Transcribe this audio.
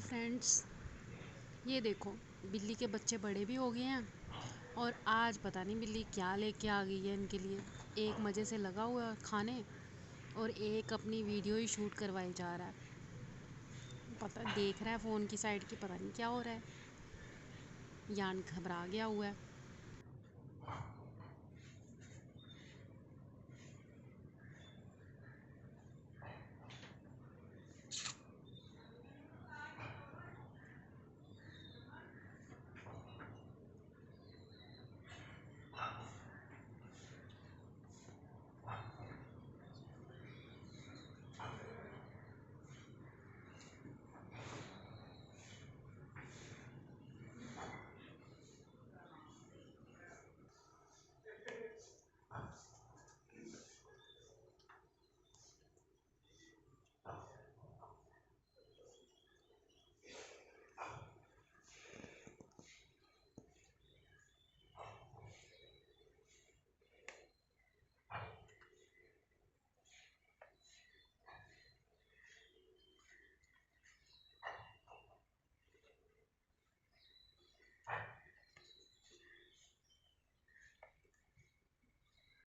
Friends, ये देखो, बिल्ली के बच्चे बड़े भी हो गए हैं और आज पता नहीं बिल्ली क्या लेके आ गई है इनके लिए। एक मज़े से लगा हुआ है खाने और एक अपनी वीडियो ही शूट करवाई जा रहा है। पता देख रहा है फ़ोन की साइड की, पता नहीं क्या हो रहा है। यान घबरा गया हुआ है।